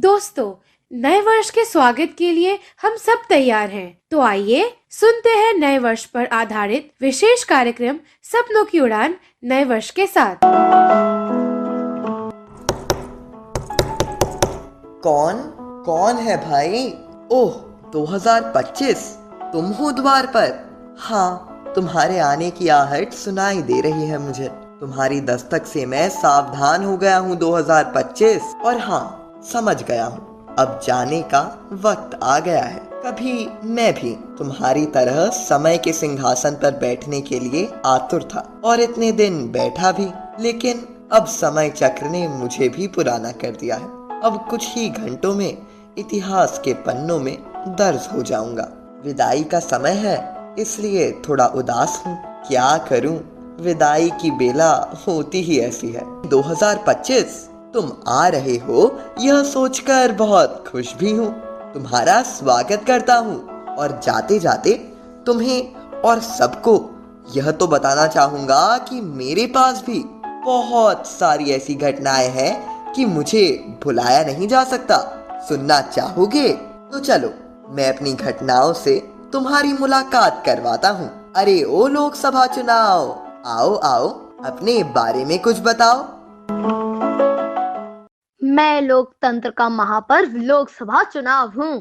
दोस्तों, नए वर्ष के स्वागत के लिए हम सब तैयार हैं। तो आइए सुनते हैं नए वर्ष पर आधारित विशेष कार्यक्रम सपनों की उड़ान नए वर्ष के साथ। कौन कौन है भाई? ओह, 2025 तुम हो द्वार पर। हाँ, तुम्हारे आने की आहट सुनाई दे रही है मुझे। तुम्हारी दस्तक से मैं सावधान हो गया हूँ 2025, और हाँ, समझ गया हूँ अब जाने का वक्त आ गया है। कभी मैं भी तुम्हारी तरह समय के सिंहासन पर बैठने के लिए आतुर था, और इतने दिन बैठा भी, लेकिन अब समय चक्र ने मुझे भी पुराना कर दिया है। अब कुछ ही घंटों में इतिहास के पन्नों में दर्ज हो जाऊंगा। विदाई का समय है, इसलिए थोड़ा उदास हूँ। क्या करूँ, विदाई की बेला होती ही ऐसी है। 2025 तुम आ रहे हो, यह सोचकर बहुत खुश भी हूँ। तुम्हारा स्वागत करता हूँ, और जाते जाते तुम्हें और सबको यह तो बताना चाहूँगा कि मेरे पास भी बहुत सारी ऐसी घटनाएं हैं कि मुझे भुलाया नहीं जा सकता। सुनना चाहोगे? तो चलो, मैं अपनी घटनाओं से तुम्हारी मुलाकात करवाता हूँ। अरे ओ लोकसभा चुनाव, आओ आओ, अपने बारे में कुछ बताओ। मैं लोकतंत्र का महापर्व लोकसभा चुनाव हूँ।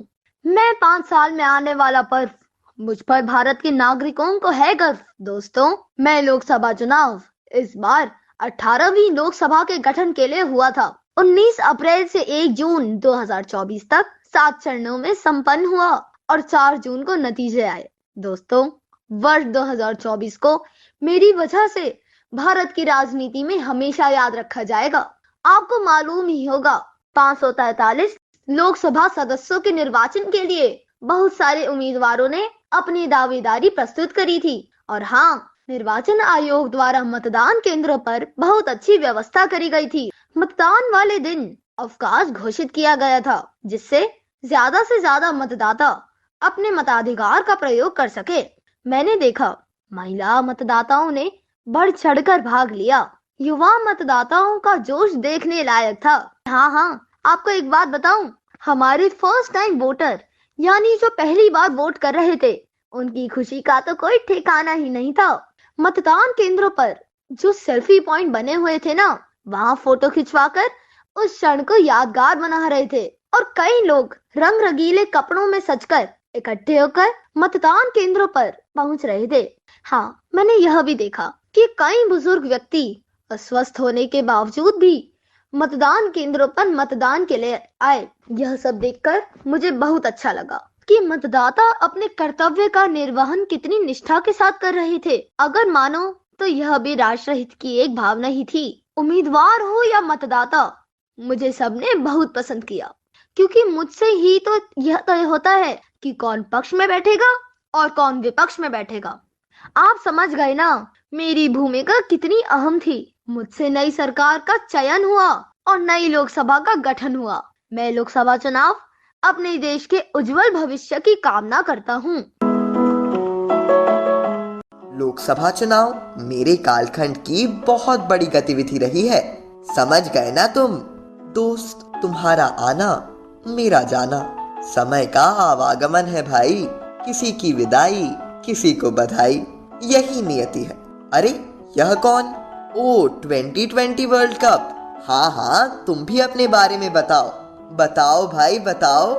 मैं 5 साल में आने वाला पर्व, मुझ पर भारत के नागरिकों को है गर्व। दोस्तों, मैं लोकसभा चुनाव इस बार 18वीं लोकसभा के गठन के लिए हुआ था। 19 अप्रैल से 1 जून 2024 तक 7 चरणों में संपन्न हुआ, और 4 जून को नतीजे आए। दोस्तों, वर्ष 2024 को मेरी वजह से भारत की राजनीति में हमेशा याद रखा जाएगा। आपको मालूम ही होगा, 543 लोकसभा सदस्यों के निर्वाचन के लिए बहुत सारे उम्मीदवारों ने अपनी दावेदारी प्रस्तुत करी थी। और हाँ, निर्वाचन आयोग द्वारा मतदान केंद्रों पर बहुत अच्छी व्यवस्था करी गई थी। मतदान वाले दिन अवकाश घोषित किया गया था, जिससे ज्यादा से ज्यादा मतदाता अपने मताधिकार का प्रयोग कर सके। मैंने देखा, महिला मतदाताओं ने बढ़ चढ़कर भाग लिया। युवा मतदाताओं का जोश देखने लायक था। हाँ, आपको एक बात बताऊं, हमारे फर्स्ट टाइम वोटर, यानी जो पहली बार वोट कर रहे थे, उनकी खुशी का तो कोई ठिकाना ही नहीं था। मतदान केंद्रों पर जो सेल्फी पॉइंट बने हुए थे ना, वहां फोटो खिंचवाकर उस क्षण को यादगार बना रहे थे। और कई लोग रंग रंगीले कपड़ों में सजकर इकट्ठे होकर मतदान केंद्रों पर पहुंच रहे थे। हाँ, मैंने यह भी देखा कि कई बुजुर्ग व्यक्ति अस्वस्थ होने के बावजूद भी मतदान केंद्रों पर मतदान के लिए आए। यह सब देखकर मुझे बहुत अच्छा लगा कि मतदाता अपने कर्तव्य का निर्वहन कितनी निष्ठा के साथ कर रहे थे। अगर मानो तो यह भी राष्ट्रहित की एक भावना ही थी। उम्मीदवार हो या मतदाता, मुझे सबने बहुत पसंद किया, क्योंकि मुझसे ही तो यह तय होता है कि कौन पक्ष में बैठेगा और कौन विपक्ष में बैठेगा। आप समझ गए ना, मेरी भूमिका कितनी अहम थी। मुझसे नई सरकार का चयन हुआ और नई लोकसभा का गठन हुआ। मैं लोकसभा चुनाव अपने देश के उज्जवल भविष्य की कामना करता हूँ। लोकसभा चुनाव मेरे कालखंड की बहुत बड़ी गतिविधि रही है। समझ गए ना तुम? दोस्त, तुम्हारा आना मेरा जाना, समय का आवागमन है भाई। किसी की विदाई, किसी को बधाई, यही नियति है। अरे यह कौन? ओ, 2020 वर्ल्ड कप। हाँ, तुम भी अपने बारे में बताओ। बताओ भाई, बताओ।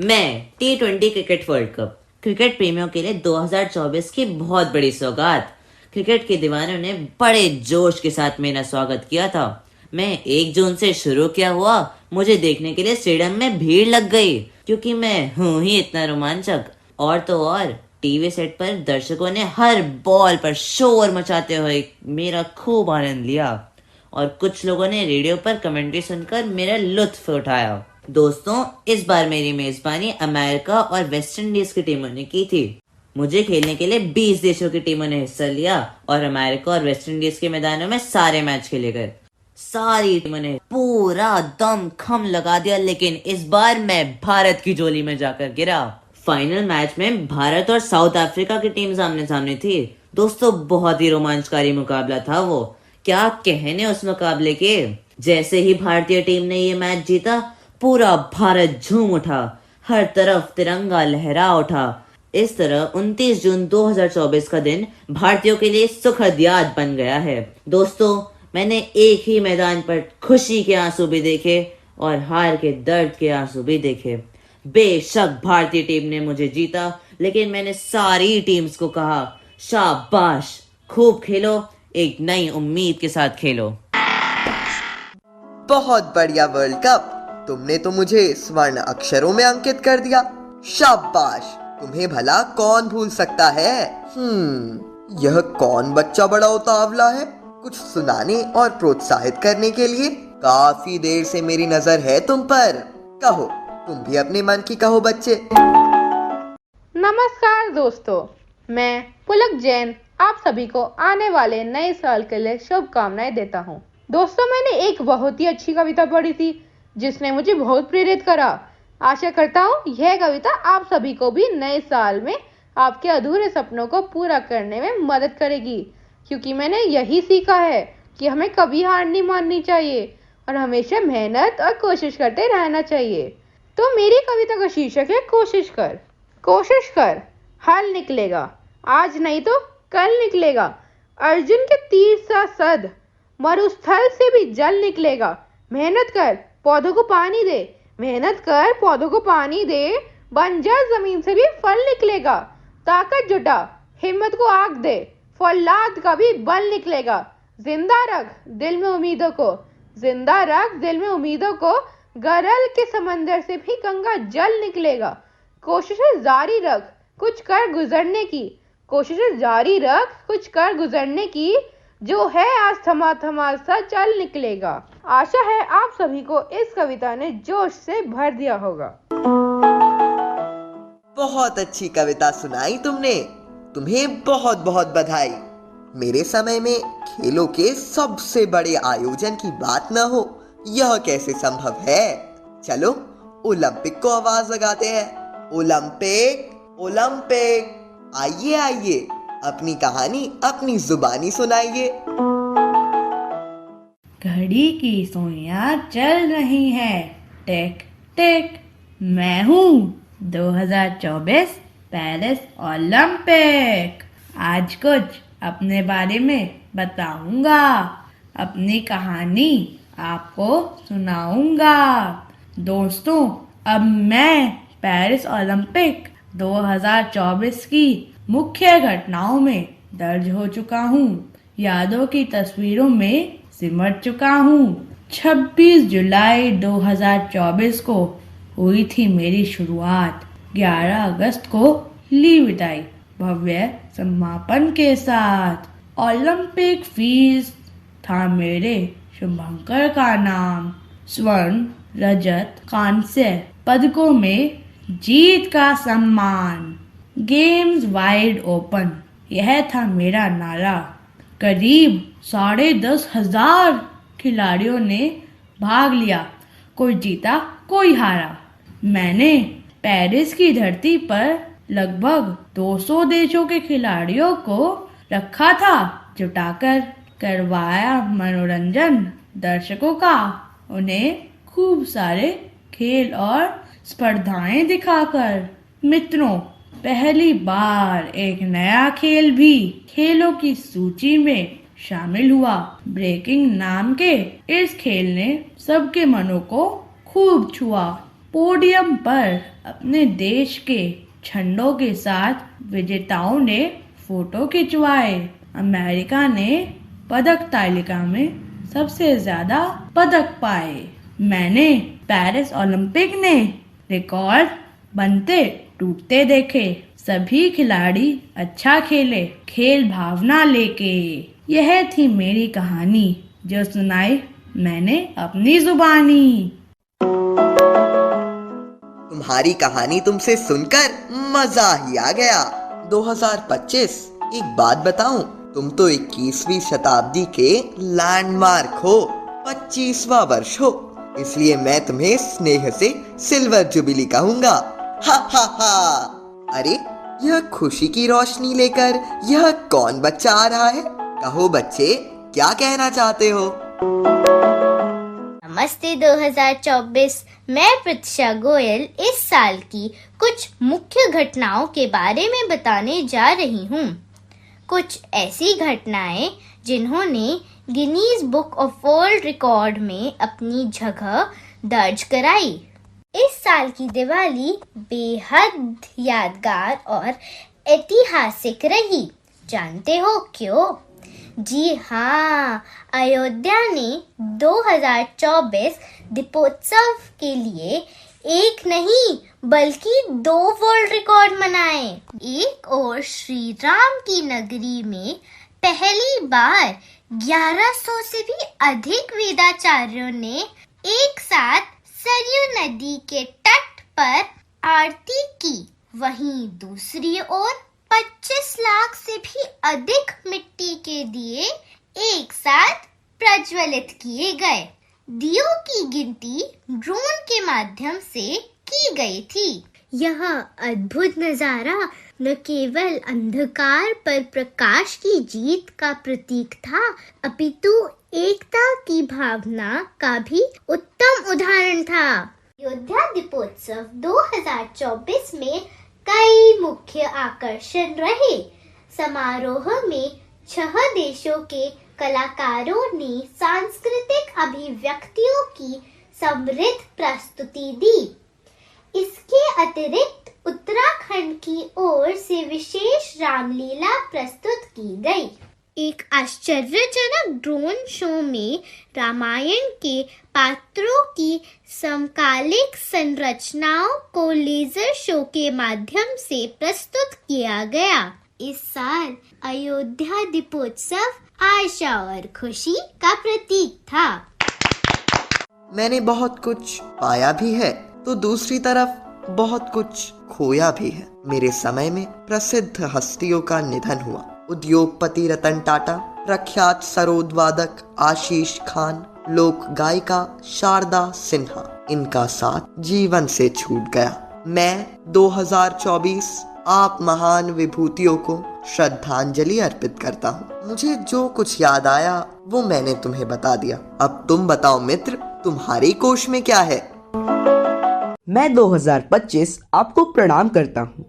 मैं T20 cricket world cup, cricket प्रेमियों के लिए 2024 की बहुत बड़ी सौगात। क्रिकेट के दीवानों ने बड़े जोश के साथ मेरा स्वागत किया था। मैं 1 जून से शुरू किया हुआ, मुझे देखने के लिए स्टेडियम में भीड़ लग गई, क्योंकि मैं हूँ ही इतना रोमांचक। और तो और, टीवी सेट पर दर्शकों ने हर बॉल पर शोर मचाते हुए मेरा खूब आनंद लिया, और कुछ लोगों ने रेडियो पर कमेंट्री सुनकर मेरा लुत्फ उठाया। दोस्तों, इस बार मेरी मेजबानी अमेरिका और वेस्ट इंडीज की टीमों ने की थी। मुझे खेलने के लिए 20 देशों की टीमों ने हिस्सा लिया, और अमेरिका और वेस्ट इंडीज के मैदानों में सारे मैच खेले गए। सारी टीमों ने पूरा दम खम लगा दिया, लेकिन इस बार मैं भारत की झोली में जाकर गिरा। फाइनल मैच में भारत और साउथ अफ्रीका की टीम सामने सामने थी। दोस्तों, बहुत ही रोमांचकारी मुकाबला था वो। क्या कहने उस मुकाबले के। जैसे ही भारतीय टीम ने ये मैच जीता, पूरा भारत झूम उठा, हर तरफ तिरंगा लहरा उठा। इस तरह 29 जून 2024 का दिन भारतीयों के लिए सुखद याद बन गया है। दोस्तों, मैंने एक ही मैदान पर खुशी के आंसू भी देखे और हार के दर्द के आंसू भी देखे। बेशक भारतीय टीम ने मुझे जीता, लेकिन मैंने सारी टीम्स को कहा, शाबाश, खूब खेलो, एक नई उम्मीद के साथ खेलो। बहुत बढ़िया वर्ल्ड कप, तुमने तो मुझे स्वर्ण अक्षरों में अंकित कर दिया। शाबाश, तुम्हें भला कौन भूल सकता है। यह कौन बच्चा बड़ा उतावला है कुछ सुनाने और प्रोत्साहित करने के लिए? काफी देर से मेरी नजर है तुम पर। कहो, तुम भी अपने मन की कहो बच्चे। नमस्कार दोस्तों, मैं पुलक जैन आप सभी को आने वाले नए साल के लिए शुभकामनाएं देता हूं। दोस्तों, मैंने एक बहुत ही अच्छी कविता पढ़ी थी जिसने मुझे बहुत प्रेरित करा। आशा करता हूं यह कविता आप सभी को भी नए साल में आपके अधूरे सपनों को पूरा करने में मदद करेगी, क्योंकि मैंने यही सीखा है कि हमें कभी हार नहीं माननी चाहिए और हमेशा मेहनत और कोशिश करते रहना चाहिए। तो मेरी कविता का शीर्षक है कोशिश कर। कोशिश कर, हल निकलेगा, आज नहीं तो कल निकलेगा। अर्जुन के तीर सा सद, मरुस्थल से भी जल निकलेगा। मेहनत कर, पौधों को पानी दे, मेहनत कर, पौधों को पानी दे, बंजर जमीन से भी फल निकलेगा। ताकत जुटा, हिम्मत को आग दे, फौलाद का भी बल निकलेगा। जिंदा रख दिल में उम्मीदों को, जिंदा रख दिल में उम्मीदों को, गरल के समंदर से भी गंगा जल निकलेगा। कोशिशें जारी रख, कुछ कर गुजरने की, कोशिशें जारी रख, कुछ कर गुजरने की, जो है आज थमा थमा सा चल निकलेगा। आशा है आप सभी को इस कविता ने जोश से भर दिया होगा। बहुत अच्छी कविता सुनाई तुमने, तुम्हें बहुत बहुत बधाई। मेरे समय में खेलों के सबसे बड़े आयोजन की बात न हो, यह कैसे संभव है। चलो ओलंपिक को आवाज लगाते हैं। ओलंपिक ओलंपिक, आइए आइए, अपनी कहानी अपनी जुबानी सुनाइए। घड़ी की सुइयां चल रही हैं, टिक टिक, मैं हूँ 2024 पेरिस ओलंपिक। आज कुछ अपने बारे में बताऊंगा, अपनी कहानी आपको सुनाऊंगा। दोस्तों, अब मैं पेरिस ओलंपिक 2024 की मुख्य घटनाओं में दर्ज हो चुका हूँ, यादों की तस्वीरों में सिमट चुका हूँ। 26 जुलाई 2024 को हुई थी मेरी शुरुआत। 11 अगस्त को ली विदाई भव्य समापन के साथ। ओलंपिक फीस था मेरे शुभंकर का नाम। स्वर्ण, रजत, कांस्य पदकों में जीत का सम्मान। गेम्स वाइड ओपन, यह था मेरा नारा। करीब 10,500 खिलाड़ियों ने भाग लिया, कोई जीता कोई हारा। मैंने पेरिस की धरती पर लगभग 200 देशों के खिलाड़ियों को रखा था जुटाकर, करवाया मनोरंजन दर्शकों का, उन्हें खूब सारे खेल और स्पर्धाएं दिखाकर। मित्रों, पहली बार एक नया खेल भी खेलों की सूची में शामिल हुआ। ब्रेकिंग नाम के इस खेल ने सबके मनों को खूब छुआ। पोडियम पर अपने देश के झंडों के साथ विजेताओं ने फोटो खिंचवाए। अमेरिका ने पदक तालिका में सबसे ज्यादा पदक पाए। मैंने पेरिस ओलंपिक ने रिकॉर्ड बनते टूटते देखे। सभी खिलाड़ी अच्छा खेले, खेल भावना लेके। यह थी मेरी कहानी जो सुनाई मैंने अपनी जुबानी। तुम्हारी कहानी तुमसे सुनकर मजा ही आ गया। 2025, एक बात बताऊं, तुम तो 21वीं शताब्दी के लैंडमार्क हो, 25वां वर्ष हो, इसलिए मैं तुम्हें स्नेह से सिल्वर जुबिली कहूंगा। हा हा हा। अरे, यह खुशी की रोशनी लेकर यह कौन बच्चा आ रहा है? कहो बच्चे, क्या कहना चाहते हो? नमस्ते 2024। मैं प्रतीक्षा गोयल इस साल की कुछ मुख्य घटनाओं के बारे में बताने जा रही हूँ। कुछ ऐसी घटनाएं जिन्होंने Guinness book of world record में अपनी जगह दर्ज कराई। इस साल की दिवाली बेहद यादगार और ऐतिहासिक रही। जानते हो क्यों? जी हाँ, अयोध्या ने 2024 दीपोत्सव के लिए एक नहीं बल्कि 2 वर्ल्ड रिकॉर्ड बनाए। एक और श्री राम की नगरी में पहली बार 1100 से भी अधिक वेदाचार्यों ने एक साथ सरयू नदी के तट पर आरती की। वहीं दूसरी ओर 25 लाख से भी अधिक मिट्टी के दिए एक साथ प्रज्वलित किए गए। दियों की गिनती ड्रोन के माध्यम से की गई थी। यह अद्भुत नजारा न केवल अंधकार पर प्रकाश की जीत का प्रतीक था, अपितु एकता की भावना का भी उत्तम उदाहरण था। अयोध्या दीपोत्सव 2024 में कई मुख्य आकर्षण रहे। समारोह में 6 देशों के कलाकारों ने सांस्कृतिक अभिव्यक्तियों की समृद्ध प्रस्तुति दी। इसके अतिरिक्त उत्तराखंड की ओर से विशेष रामलीला प्रस्तुत की गई। एक आश्चर्यजनक ड्रोन शो में रामायण के पात्रों की समकालिक संरचनाओं को लेजर शो के माध्यम से प्रस्तुत किया गया। इस साल अयोध्या दीपोत्सव आशा और खुशी का प्रतीक था। मैंने बहुत कुछ पाया भी है तो दूसरी तरफ बहुत कुछ खोया भी है। मेरे समय में प्रसिद्ध हस्तियों का निधन हुआ। उद्योगपति रतन टाटा, प्रख्यात सरोद वादक आशीष खान, लोक गायिका शारदा सिन्हा, इनका साथ जीवन से छूट गया। मैं 2024 आप महान विभूतियों को श्रद्धांजलि अर्पित करता हूँ। मुझे जो कुछ याद आया वो मैंने तुम्हें बता दिया। अब तुम बताओ मित्र, तुम्हारे कोश में क्या है? मैं 2025 आपको प्रणाम करता हूँ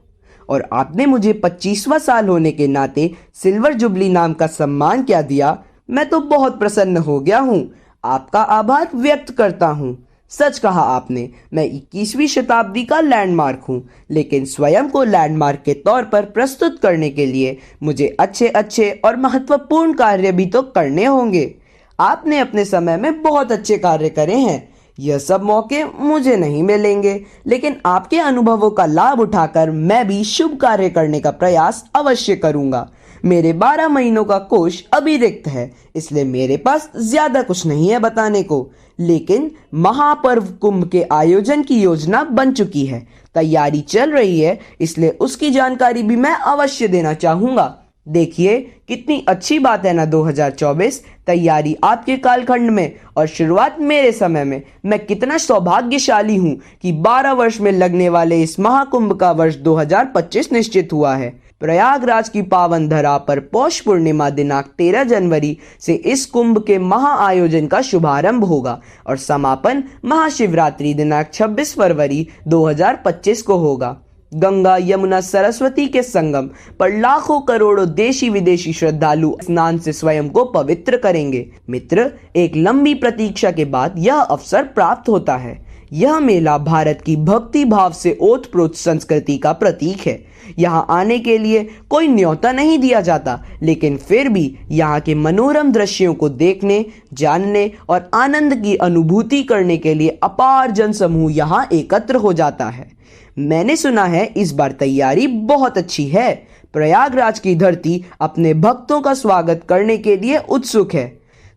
और आपने मुझे 25वां साल होने के नाते सिल्वर जुबली नाम का सम्मान क्या दिया, मैं तो बहुत प्रसन्न हो गया हूँ। आपका आभार व्यक्त करता हूँ। सच कहा आपने, मैं 21वीं शताब्दी का लैंडमार्क हूँ, लेकिन स्वयं को लैंडमार्क के तौर पर प्रस्तुत करने के लिए मुझे अच्छे अच्छे और महत्वपूर्ण कार्य भी तो करने होंगे। आपने अपने समय में बहुत अच्छे कार्य करे हैं। यह सब मौके मुझे नहीं मिलेंगे, लेकिन आपके अनुभवों का लाभ उठाकर मैं भी शुभ कार्य करने का प्रयास अवश्य करूंगा। मेरे 12 महीनों का कोष अभी रिक्त है, इसलिए मेरे पास ज्यादा कुछ नहीं है बताने को, लेकिन महापर्व कुंभ के आयोजन की योजना बन चुकी है। तैयारी चल रही है, इसलिए उसकी जानकारी भी मैं अवश्य देना चाहूंगा। देखिए कितनी अच्छी बात है ना 2024, तैयारी आपके कालखंड में और शुरुआत मेरे समय में। मैं कितना सौभाग्यशाली हूँ कि 12 वर्ष में लगने वाले इस महाकुंभ का वर्ष 2025 निश्चित हुआ है। प्रयागराज की पावन धरा पर पौष पूर्णिमा दिनांक 13 जनवरी से इस कुंभ के महा आयोजन का शुभारंभ होगा और समापन महाशिवरात्रि दिनांक 26 फरवरी 2025 को होगा। गंगा यमुना सरस्वती के संगम पर लाखों करोड़ों देशी विदेशी श्रद्धालु स्नान से स्वयं को पवित्र करेंगे। मित्र, एक लंबी प्रतीक्षा के बाद यह अवसर प्राप्त होता है। यह मेला भारत की भक्ति भाव से ओतप्रोत संस्कृति का प्रतीक है। यहाँ आने के लिए कोई न्योता नहीं दिया जाता, लेकिन फिर भी यहाँ के मनोरम दृश्यों को देखने, जानने और आनंद की अनुभूति करने के लिए अपार जनसमूह यहाँ एकत्र हो जाता है। मैंने सुना है इस बार तैयारी बहुत अच्छी है। प्रयागराज की धरती अपने भक्तों का स्वागत करने के लिए उत्सुक है।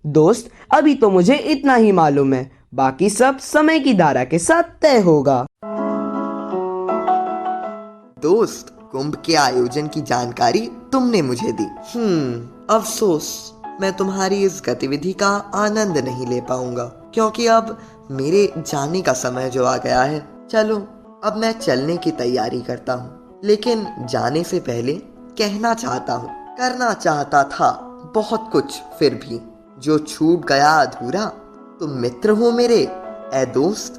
दोस्त, अभी तो मुझे इतना ही मालूम है, बाकी सब समय की धारा के साथ तय होगा। दोस्त, कुंभ के आयोजन की जानकारी तुमने मुझे दी। अफसोस, मैं तुम्हारी इस गतिविधि का आनंद नहीं ले पाऊंगा, क्योंकि अब मेरे जाने का समय जो आ गया है। चलो, अब मैं चलने की तैयारी करता हूँ, लेकिन जाने से पहले कहना चाहता हूँ, करना चाहता था बहुत कुछ, फिर भी जो छूट गया अधूरा तुम मित्र हो मेरे, ए दोस्त,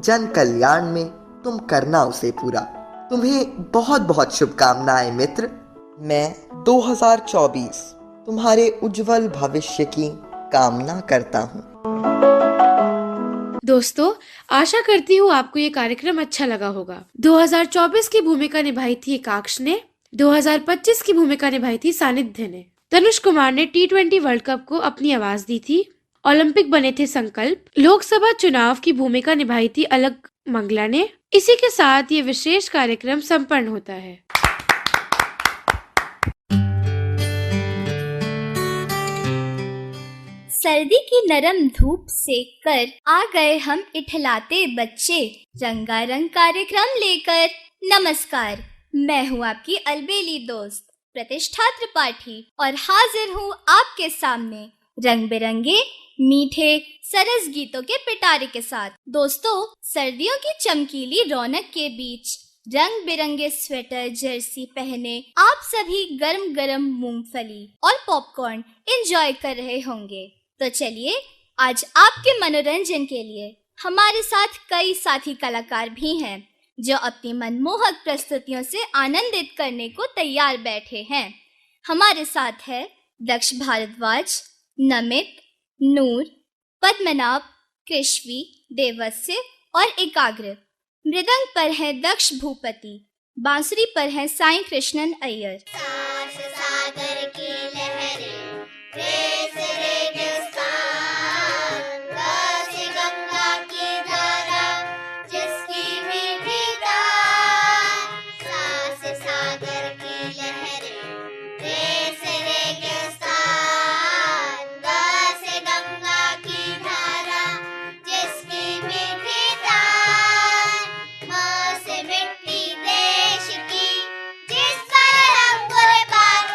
जन कल्याण में तुम करना उसे पूरा। तुम्हें बहुत बहुत शुभकामनाएं मित्र। मैं 2024 तुम्हारे उज्जवल भविष्य की कामना करता हूँ। दोस्तों, आशा करती हूँ आपको ये कार्यक्रम अच्छा लगा होगा। 2024 की भूमिका निभाई थी एकाक्ष ने, 2025 की भूमिका निभाई थी सानिध्य ने। तनुष कुमार ने T20 वर्ल्ड कप को अपनी आवाज दी थी। ओलंपिक बने थे संकल्प। लोकसभा चुनाव की भूमिका निभाई थी अलक मंगला ने। इसी के साथ ये विशेष कार्यक्रम संपन्न होता है। सर्दी की नरम धूप सेक कर आ गए हम इठलाते बच्चे, रंगारंग कार्यक्रम लेकर। नमस्कार, मैं हूँ आपकी अलबेली दोस्त प्रतिष्ठा त्रिपाठी और हाजिर हूँ आपके सामने रंग बिरंगे मीठे सरस गीतों के पिटारे के साथ। दोस्तों, सर्दियों की चमकीली रौनक के बीच रंग बिरंगे स्वेटर जर्सी पहने आप सभी गरम गरम मूंगफली और पॉपकॉर्न एंजॉय कर रहे होंगे। तो चलिए, आज आपके मनोरंजन के लिए हमारे साथ कई साथी कलाकार भी हैं जो अपनी मनमोहक प्रस्तुतियों से आनंदित करने को तैयार बैठे हैं। हमारे साथ है दक्ष भारद्वाज, नमित, नूर, पद्मनाभ, कृष्वी, देवस्य और एकाग्र। मृदंग पर है दक्ष भूपति, बांसुरी पर है साईं कृष्णन अय्यर। सागर की लहरें, रेस रेगिस्तान, बसे गंगा की धारा, जिसकी मीठी तान। सास सागर की लहरें, रेस रेगिस्तान, बसे गंगा की धारा, जिसकी मीठी तान। माँ से मिट्टी देश की, जिस पर हम कुर्बान।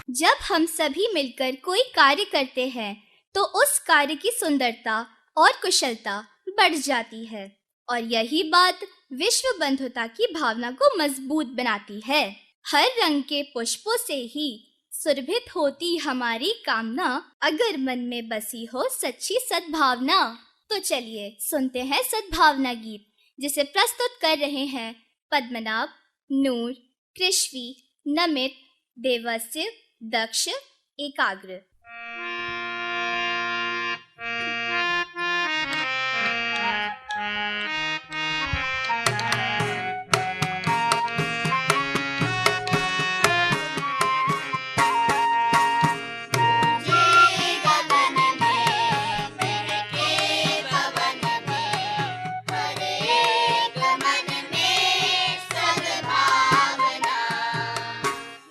जब हम सभी मिलकर कोई कार्य करते हैं तो उस कार्य की सुंदरता और कुशलता बढ़ जाती है और यही बात विश्व बंधुता की भावना को मजबूत बनाती है। हर रंग के पुष्पों से ही सुरभित होती हमारी कामना, अगर मन में बसी हो सच्ची सद्भावना। तो चलिए सुनते हैं सद्भावना गीत, जिसे प्रस्तुत कर रहे हैं पद्मनाभ, नूर, कृष्वी, नमित, देवस्य, दक्ष, एकाग्र।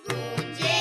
गूंजे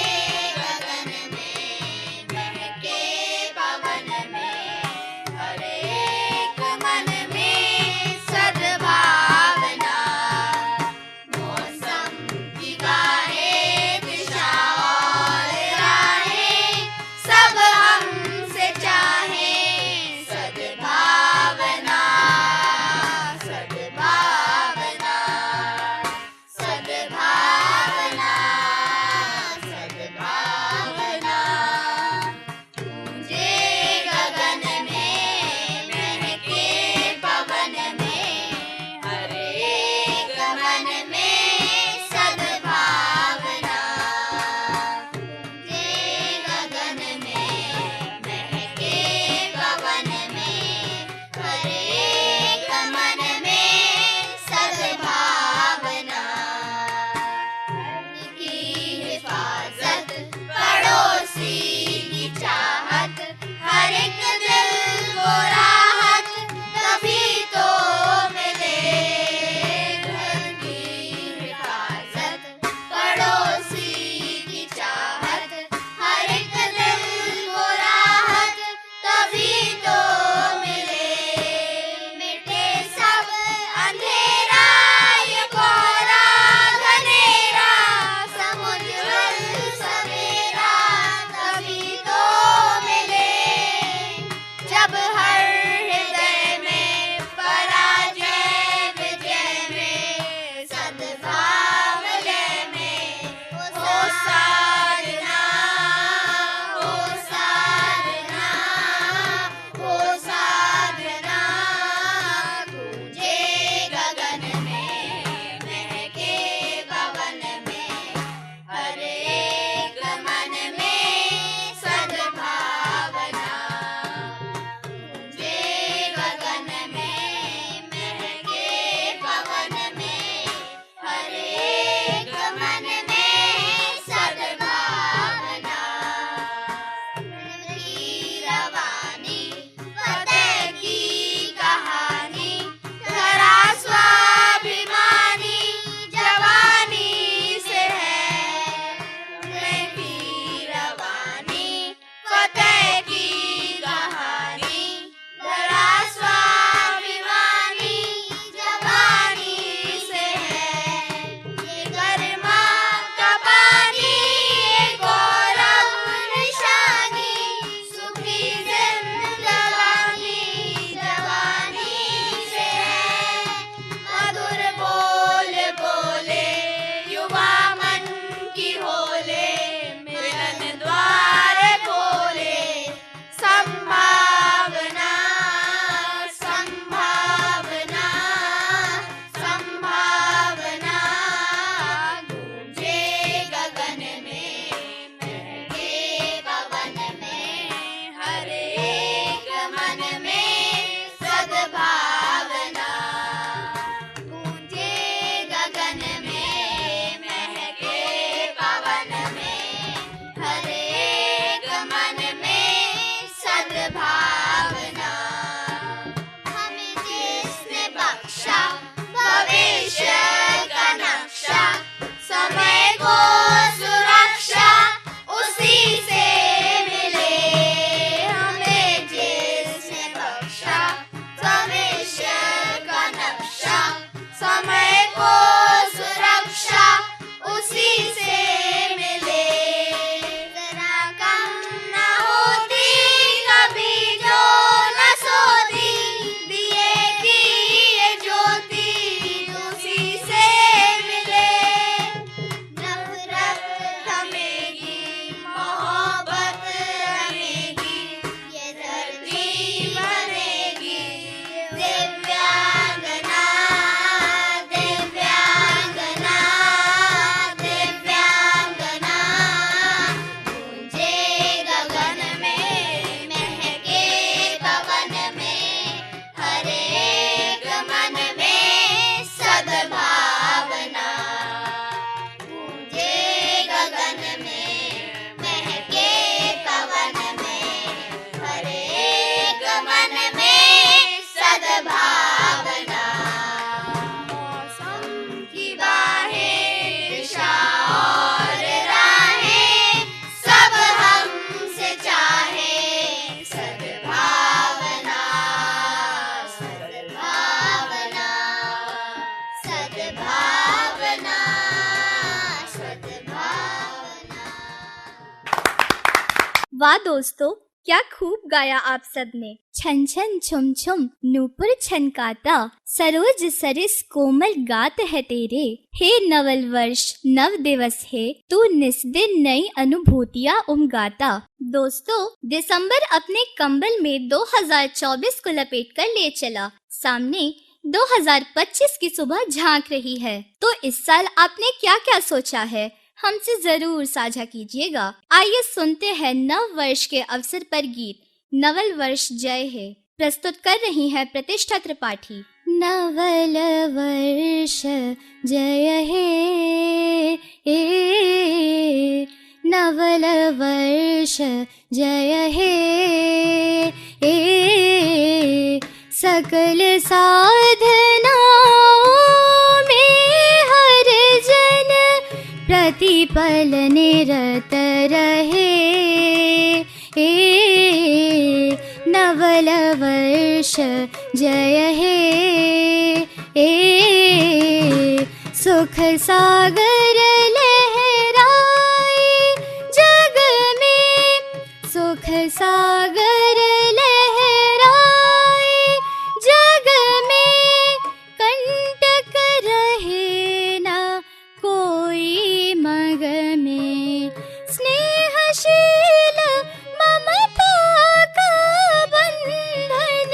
वाह दोस्तों, क्या खूब गाया आप सबने। छन छन छुम छुम नूपुर छनकाता, सरोज सरिस कोमल गात है तेरे। हे नवल वर्ष नव दिवस है, तू निस्दिन नई अनुभूतियाँ उमगाता। दोस्तों, दिसंबर अपने कंबल में 2024 को लपेट कर ले चला। सामने 2025 की सुबह झांक रही है। तो इस साल आपने क्या क्या सोचा है, हमसे जरूर साझा कीजिएगा। आइए सुनते हैं नव वर्ष के अवसर पर गीत नवल वर्ष जय है। प्रस्तुत कर रही हैं प्रतिष्ठा त्रिपाठी। नवल वर्ष जय है, नवल वर्ष जय है, सकल साधनाओं में हर जन प्रतिपल निरत रहे। नवल वर्ष जय है, सुख सागर लहराए जग में, सुख सागर लहराए जग में, कंटक रहे ना कोई मग में। स्नेहशील ममता का बंधन,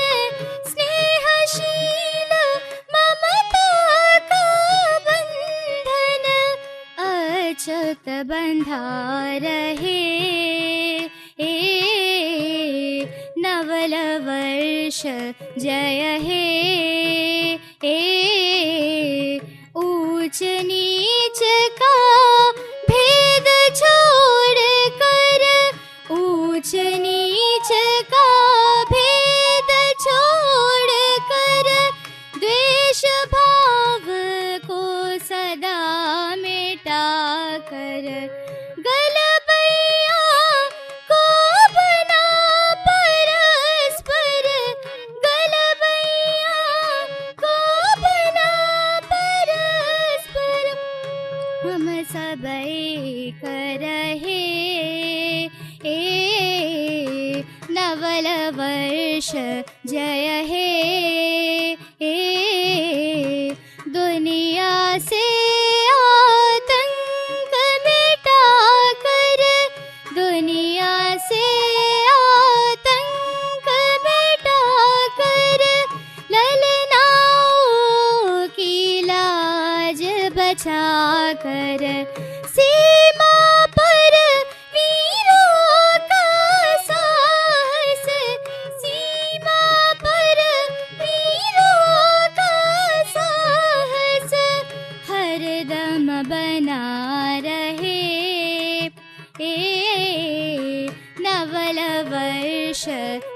स्नेहशील ममता का बंधन, अछूत बंधा रहे। नवल वर्ष जय है, ऊंच नीच का भेद छोड़ कर, ऊंच नीच का भेद छोड़ कर, द्वेष भाव को सदा मिटा कर, गलबैया को बना परस्पर, गलबैया को बना परस्पर, हम सब एक रहे। नवल वर्ष जय है, दुनिया से आतंक मिटा कर, दुनिया से आतंक मिटा कर, ललनाओं की लाज बचा कर, सीमा पर वीरों का साहस, सीमा पर वीरों का साहस, हरदम बना रहे। नवल वर्ष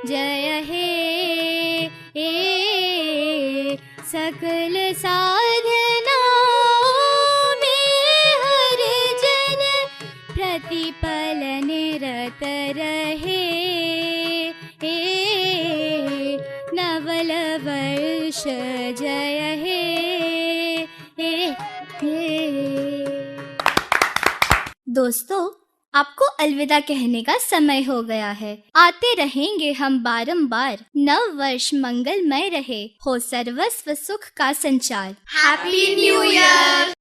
जय है, सकल साधनाओं में हर जन प्रतिपल निरत रहे। नवल वर्ष जय है। दोस्तों, आपको अलविदा कहने का समय हो गया है। आते रहेंगे हम बारंबार, नव वर्ष मंगलमय रहे, हो सर्वस्व सुख का संचार। Happy new year.